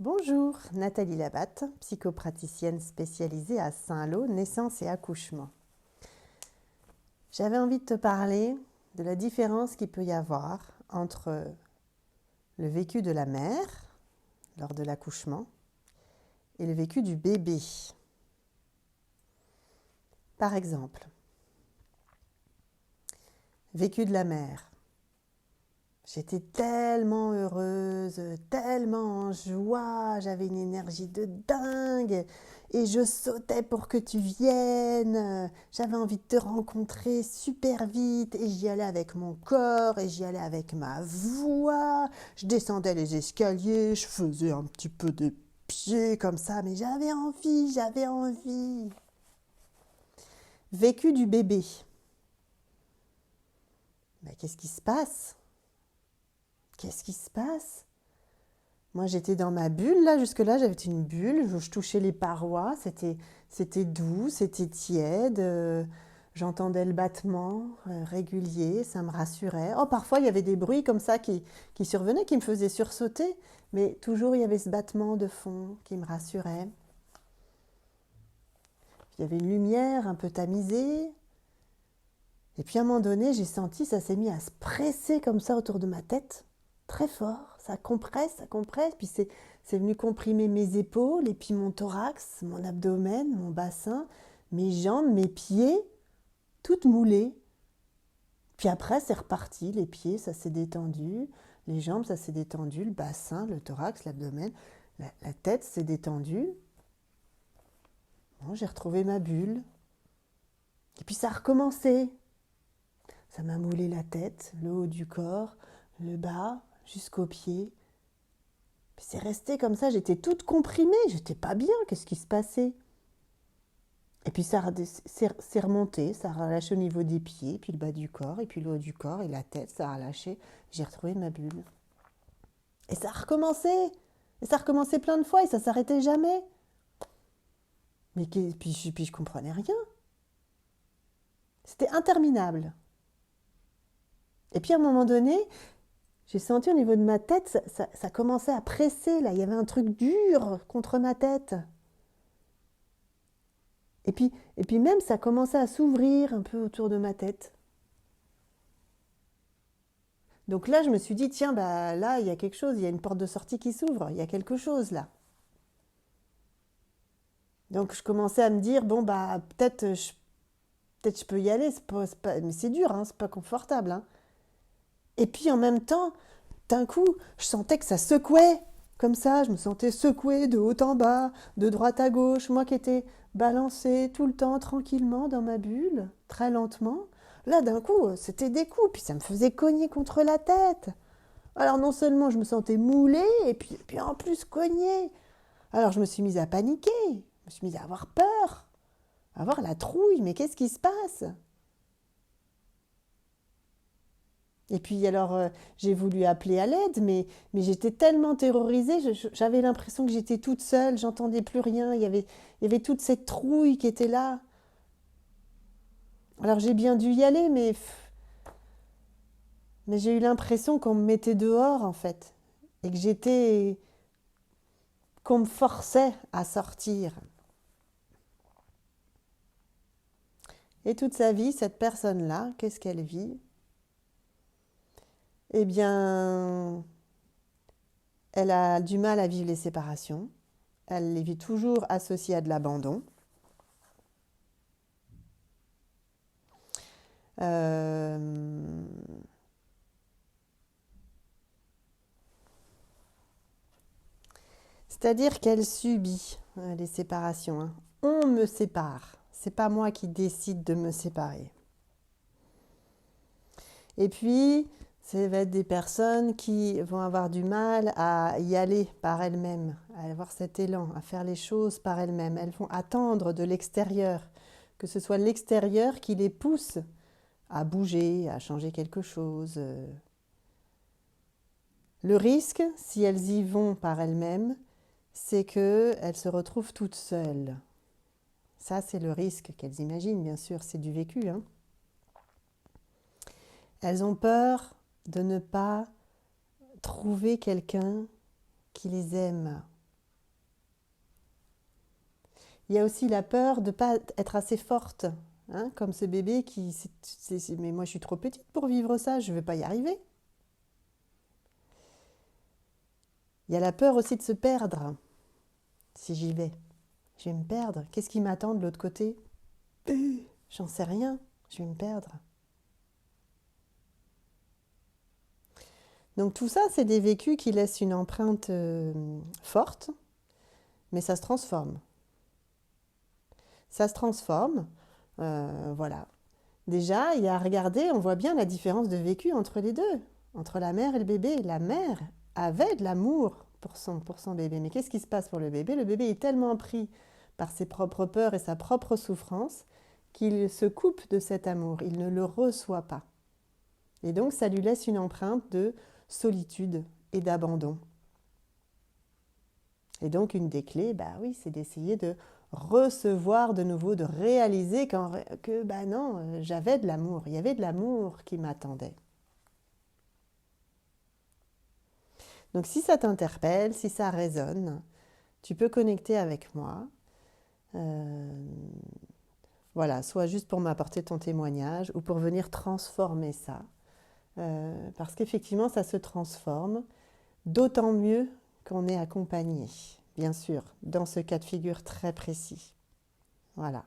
Bonjour, Nathalie Labatte, psychopraticienne spécialisée à Saint-Lô, naissance et accouchement. J'avais envie de te parler de la différence qu'il peut y avoir entre le vécu de la mère lors de l'accouchement et le vécu du bébé. Par exemple, vécu de la mère. J'étais tellement heureuse, tellement en joie, j'avais une énergie de dingue et je sautais pour que tu viennes. J'avais envie de te rencontrer super vite et j'y allais avec mon corps et j'y allais avec ma voix. Je descendais les escaliers, je faisais un petit peu de pieds comme ça, mais j'avais envie, j'avais envie. Vécu du bébé. Mais qu'est-ce qui se passe ? Qu'est-ce qui se passe ? Moi, j'étais dans ma bulle, là, jusque-là, j'avais une bulle, je touchais les parois, c'était doux, c'était tiède, j'entendais le battement régulier, ça me rassurait. Oh, parfois, il y avait des bruits comme ça qui survenaient, qui me faisaient sursauter, mais toujours, il y avait ce battement de fond qui me rassurait. Il y avait une lumière un peu tamisée, et puis à un moment donné, j'ai senti, ça s'est mis à se presser comme ça autour de ma tête, très fort, ça compresse, puis c'est venu comprimer mes épaules, et puis mon thorax, mon abdomen, mon bassin, mes jambes, mes pieds, toutes moulées. Puis après, c'est reparti, les pieds, ça s'est détendu, les jambes, ça s'est détendu, le bassin, le thorax, l'abdomen, la tête s'est détendue. Bon, j'ai retrouvé ma bulle. Et puis ça a recommencé. Ça m'a moulé la tête, le haut du corps, le bas, jusqu'aux pieds. Puis c'est resté comme ça, j'étais toute comprimée, j'étais pas bien, qu'est-ce qui se passait ? Et puis c'est remonté, ça a relâché au niveau des pieds, puis le bas du corps, et puis le haut du corps, et la tête, ça a relâché. J'ai retrouvé ma bulle. Et ça a recommencé, plein de fois, et ça s'arrêtait jamais. Mais puis je comprenais rien. C'était interminable. Et puis à un moment donné, j'ai senti au niveau de ma tête, ça commençait à presser, là. Il y avait un truc dur contre ma tête. Et puis même, ça commençait à s'ouvrir un peu autour de ma tête. Donc là, je me suis dit, tiens, bah là, il y a quelque chose, il y a une porte de sortie qui s'ouvre, il y a quelque chose là. Donc je commençais à me dire, bon, bah peut-être je peux y aller, mais c'est dur, hein, c'est pas confortable. Hein. Et puis en même temps, d'un coup, je sentais que ça secouait, comme ça, je me sentais secouée de haut en bas, de droite à gauche, moi qui étais balancée tout le temps tranquillement dans ma bulle, très lentement. Là, d'un coup, c'était des coups, puis ça me faisait cogner contre la tête. Alors non seulement je me sentais moulée, et puis en plus cognée. Alors je me suis mise à paniquer, je me suis mise à avoir peur, à avoir la trouille, mais qu'est-ce qui se passe ? Et puis alors, j'ai voulu appeler à l'aide, mais j'étais tellement terrorisée, j'avais l'impression que j'étais toute seule, j'entendais plus rien, il y avait toute cette trouille qui était là. Alors j'ai bien dû y aller, mais j'ai eu l'impression qu'on me mettait dehors en fait, et qu'on me forçait à sortir. Et toute sa vie, cette personne-là, qu'est-ce qu'elle vit ? Eh bien, elle a du mal à vivre les séparations, elle les vit toujours associées à de l'abandon. Euh, C'est-à-dire qu'elle subit les séparations. Hein. On me sépare. C'est pas moi qui décide de me séparer. Et puis, ça va être des personnes qui vont avoir du mal à y aller par elles-mêmes, à avoir cet élan, à faire les choses par elles-mêmes. Elles vont attendre de l'extérieur, que ce soit l'extérieur qui les pousse à bouger, à changer quelque chose. Le risque, si elles y vont par elles-mêmes, c'est qu'elles se retrouvent toutes seules. Ça, c'est le risque qu'elles imaginent, bien sûr, c'est du vécu. Hein. Elles ont peur de ne pas trouver quelqu'un qui les aime. Il y a aussi la peur de ne pas être assez forte, hein, comme ce bébé qui... mais moi, je suis trop petite pour vivre ça, je ne vais pas y arriver. Il y a la peur aussi de se perdre, si j'y vais. Je vais me perdre. Qu'est-ce qui m'attend de l'autre côté? J'en sais rien, je vais me perdre. Donc tout ça, c'est des vécus qui laissent une empreinte forte, mais ça se transforme. Ça se transforme, voilà. Déjà, il y a à regarder, on voit bien la différence de vécu entre les deux, entre la mère et le bébé. La mère avait de l'amour pour son bébé, mais qu'est-ce qui se passe pour le bébé? Le bébé est tellement pris par ses propres peurs et sa propre souffrance qu'il se coupe de cet amour, il ne le reçoit pas. Et donc, ça lui laisse une empreinte de solitude et d'abandon. Et donc, une des clés, bah oui, c'est d'essayer de recevoir de nouveau, de réaliser que, bah non, j'avais de l'amour, il y avait de l'amour qui m'attendait. Donc, si ça t'interpelle, si ça résonne, tu peux connecter avec moi. Voilà, soit juste pour m'apporter ton témoignage ou pour venir transformer ça. Parce qu'effectivement, ça se transforme, d'autant mieux qu'on est accompagné, bien sûr, dans ce cas de figure très précis. Voilà.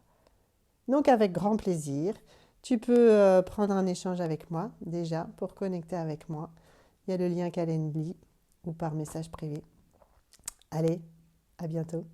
Donc avec grand plaisir, tu peux prendre un échange avec moi déjà pour connecter avec moi. Il y a le lien Calendly ou par message privé. Allez, à bientôt.